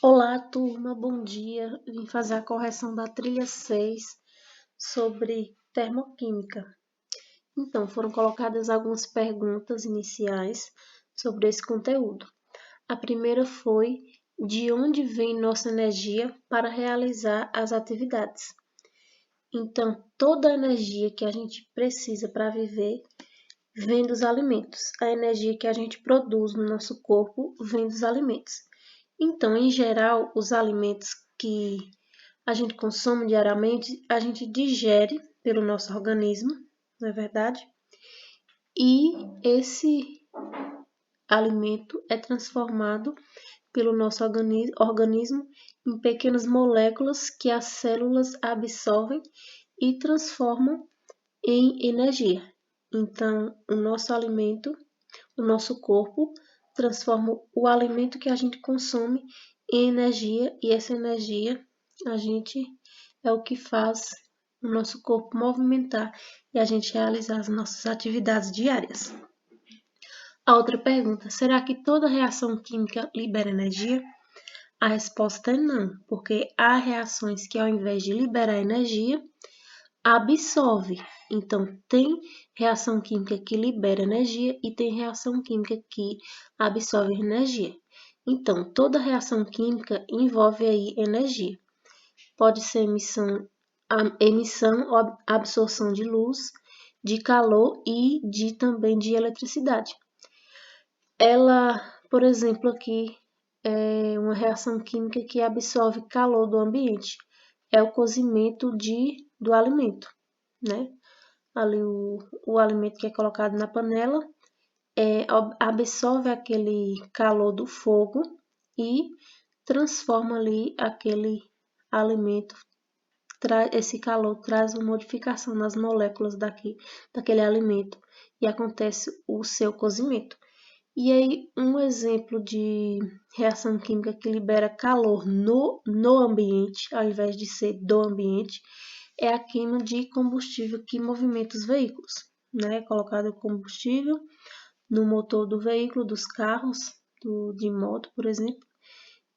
Olá, turma, bom dia. Vim fazer a correção da trilha 6 sobre termoquímica. Então, foram colocadas algumas perguntas iniciais sobre esse conteúdo. A primeira foi: de onde vem nossa energia para realizar as atividades? Então, toda a energia que a gente precisa para viver vem dos alimentos. A energia que a gente produz no nosso corpo vem dos alimentos. Então, em geral, os alimentos que a gente consome diariamente, a gente digere pelo nosso organismo, não é verdade? E esse alimento é transformado pelo nosso organismo em pequenas moléculas que as células absorvem e transformam em energia. Então, o nosso alimento, o nosso corpo, transforma o alimento que a gente consome em energia, e essa energia é o que faz o nosso corpo movimentar e a gente realizar as nossas atividades diárias. A outra pergunta: será que toda reação química libera energia? A resposta é não, porque há reações que, ao invés de liberar energia, absorve. Então, tem reação química que libera energia e tem reação química que absorve energia. Então, toda reação química envolve aí energia. Pode ser emissão ou absorção de luz, de calor e também de eletricidade. Ela, por exemplo, aqui é uma reação química que absorve calor do ambiente. É o cozimento do alimento, né? Ali o alimento que é colocado na panela absorve aquele calor do fogo e transforma ali aquele alimento. Esse calor traz uma modificação nas moléculas daquele alimento e acontece o seu cozimento. E aí, um exemplo de reação química que libera calor no ambiente, ao invés de ser do ambiente, é a queima de combustível que movimenta os veículos, né? Colocado combustível no motor do veículo, dos carros, de moto, por exemplo,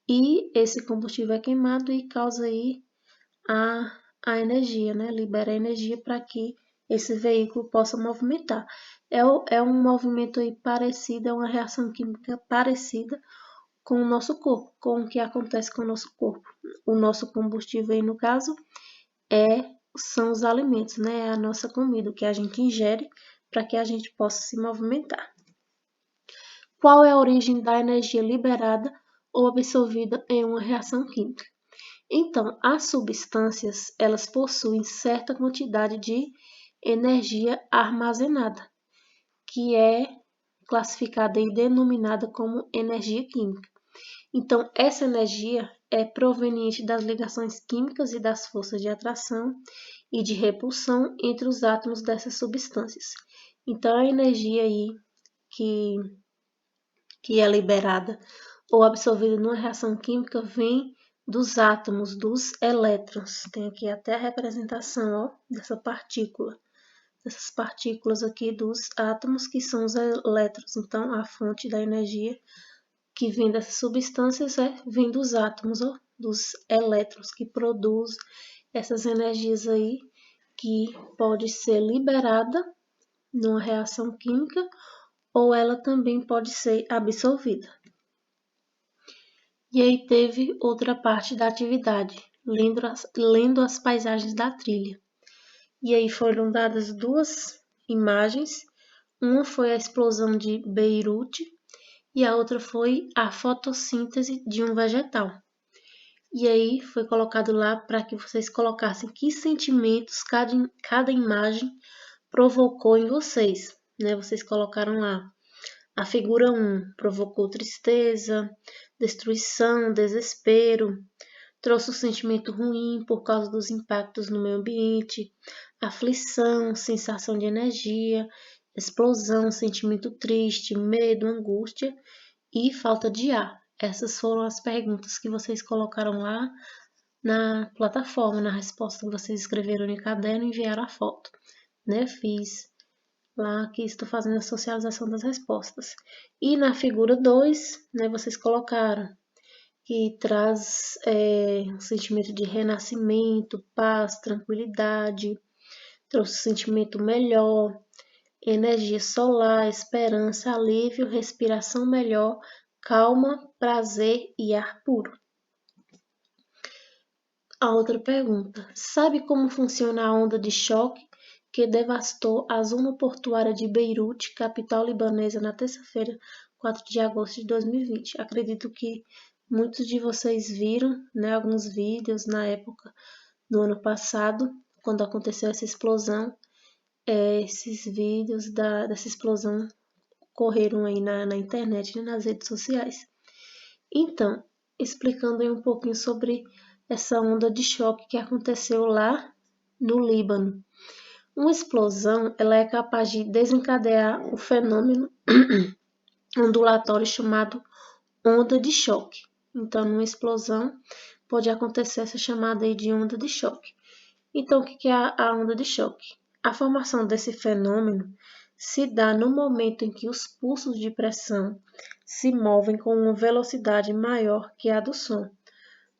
e esse combustível é queimado e causa aí a energia, né? Libera energia para que esse veículo possa movimentar. É um movimento aí parecido, é uma reação química parecida com o nosso corpo, com o que acontece com o nosso corpo. O nosso combustível aí, no caso, são os alimentos, né? É a nossa comida, o que a gente ingere para que a gente possa se movimentar. Qual é a origem da energia liberada ou absorvida em uma reação química? Então, as substâncias, elas possuem certa quantidade de energia armazenada, que é classificada e denominada como energia química. Então, essa energia é proveniente das ligações químicas e das forças de atração e de repulsão entre os átomos dessas substâncias. Então, a energia aí que é liberada ou absorvida numa reação química vem dos átomos, dos elétrons. Tem aqui até a representação, ó, dessas partículas aqui dos átomos, que são os elétrons. Então, a fonte da energia que vem dessas substâncias vem dos átomos, ó, dos elétrons, que produz essas energias aí, que pode ser liberada numa reação química ou ela também pode ser absorvida. E aí teve outra parte da atividade, lendo as paisagens da trilha. E aí foram dadas duas imagens, uma foi a explosão de Beirute e a outra foi a fotossíntese de um vegetal. E aí foi colocado lá para que vocês colocassem que sentimentos cada imagem provocou em vocês, né? Vocês colocaram lá. A figura 1 provocou tristeza, destruição, desespero, trouxe um sentimento ruim por causa dos impactos no meio ambiente, aflição, sensação de energia, explosão, sentimento triste, medo, angústia e falta de ar. Essas foram as perguntas que vocês colocaram lá na plataforma, na resposta que vocês escreveram no caderno e enviaram a foto, né? Fiz lá que estou fazendo a socialização das respostas. E na figura 2, né, vocês colocaram que traz um sentimento de renascimento, paz, tranquilidade, trouxe um sentimento melhor, energia solar, esperança, alívio, respiração melhor, calma, prazer e ar puro. A outra pergunta: sabe como funciona a onda de choque que devastou a zona portuária de Beirute, capital libanesa, na terça-feira, 4 de agosto de 2020? Acredito que muitos de vocês viram, né, alguns vídeos na época do ano passado, quando aconteceu essa explosão. Esses vídeos dessa explosão correram aí na internet e nas redes sociais. Então, explicando aí um pouquinho sobre essa onda de choque que aconteceu lá no Líbano. Uma explosão, ela é capaz de desencadear o fenômeno ondulatório chamado onda de choque. Então, numa explosão, pode acontecer essa chamada aí de onda de choque. Então, o que é a onda de choque? A formação desse fenômeno se dá no momento em que os pulsos de pressão se movem com uma velocidade maior que a do som,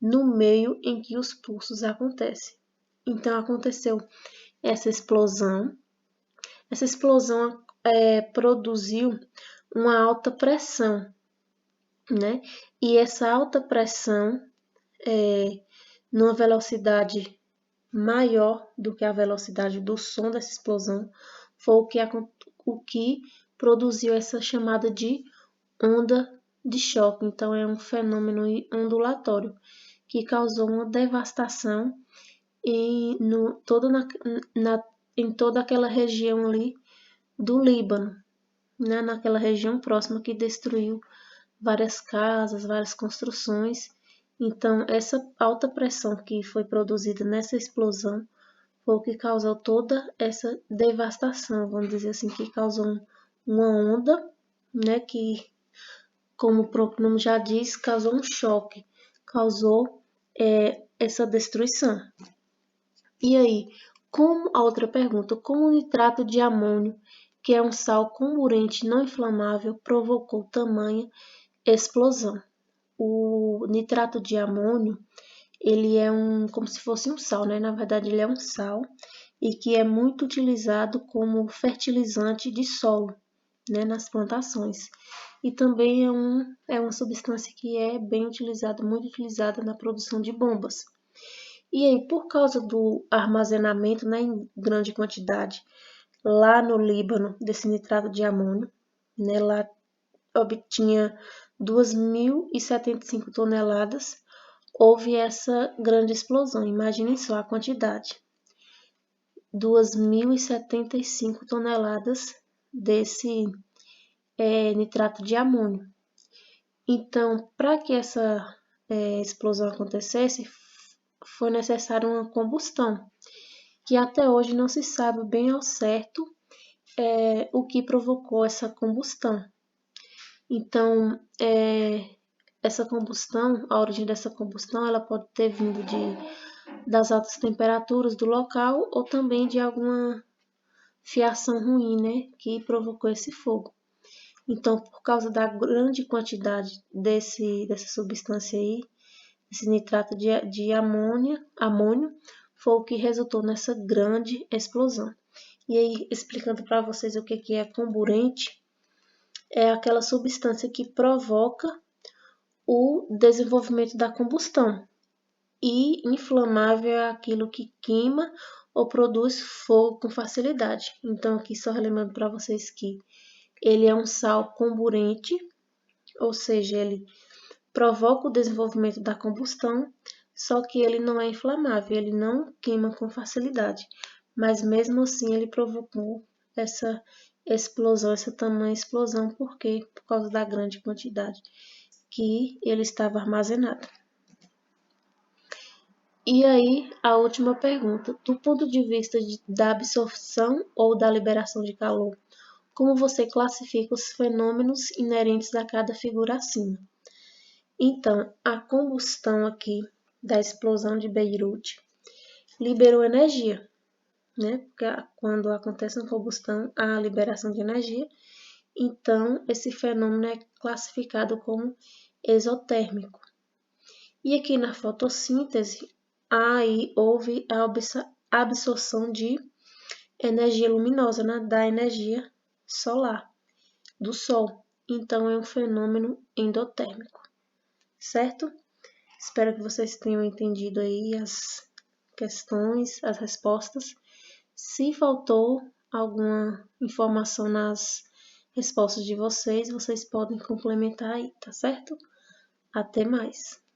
no meio em que os pulsos acontecem. Então, aconteceu essa explosão. Essa explosão produziu uma alta pressão, né? E essa alta pressão, numa velocidade maior do que a velocidade do som dessa explosão, foi o que produziu essa chamada de onda de choque. Então, é um fenômeno ondulatório que causou uma devastação em toda aquela região ali do Líbano, né? Naquela região próxima que destruiu várias casas, várias construções. Então, essa alta pressão que foi produzida nessa explosão foi o que causou toda essa devastação, vamos dizer assim, que causou uma onda, né, que, como o próprio nome já diz, causou um choque, causou essa destruição. E aí, como a outra pergunta, como o nitrato de amônio, que é um sal comburente não inflamável, provocou tamanha explosão? O nitrato de amônio, ele é como se fosse um sal, né? Na verdade, ele é um sal e que é muito utilizado como fertilizante de solo, né, nas plantações. E também é uma substância que é bem utilizada, muito utilizada na produção de bombas. E aí, por causa do armazenamento, né, em grande quantidade lá no Líbano desse nitrato de amônio, né, lá obtinha 2.075 toneladas, houve essa grande explosão. Imaginem só a quantidade. 2.075 toneladas desse nitrato de amônio. Então, para que essa explosão acontecesse, foi necessária uma combustão, que até hoje não se sabe bem ao certo o que provocou essa combustão. Então, essa combustão, a origem dessa combustão, ela pode ter vindo das altas temperaturas do local ou também de alguma fiação ruim, né, que provocou esse fogo. Então, por causa da grande quantidade dessa substância aí, esse nitrato de amônio, foi o que resultou nessa grande explosão. E aí, explicando para vocês o que é comburente, é aquela substância que provoca o desenvolvimento da combustão. E inflamável é aquilo que queima ou produz fogo com facilidade. Então, aqui só relembrando para vocês que ele é um sal comburente, ou seja, ele provoca o desenvolvimento da combustão, só que ele não é inflamável, ele não queima com facilidade. Mas mesmo assim ele provocou essa explosão, essa tamanha explosão, por causa da grande quantidade que ele estava armazenado. E aí, a última pergunta. Do ponto de vista da absorção ou da liberação de calor, como você classifica os fenômenos inerentes a cada figura acima? Então, a combustão aqui da explosão de Beirute liberou energia, né? Porque quando acontece uma combustão, há liberação de energia. Então, esse fenômeno é classificado como exotérmico. E aqui na fotossíntese, aí houve a absorção de energia luminosa, né, da energia solar, do Sol. Então, é um fenômeno endotérmico, certo? Espero que vocês tenham entendido aí as questões, as respostas. Se faltou alguma informação nas respostas de vocês, vocês podem complementar aí, tá certo? Até mais!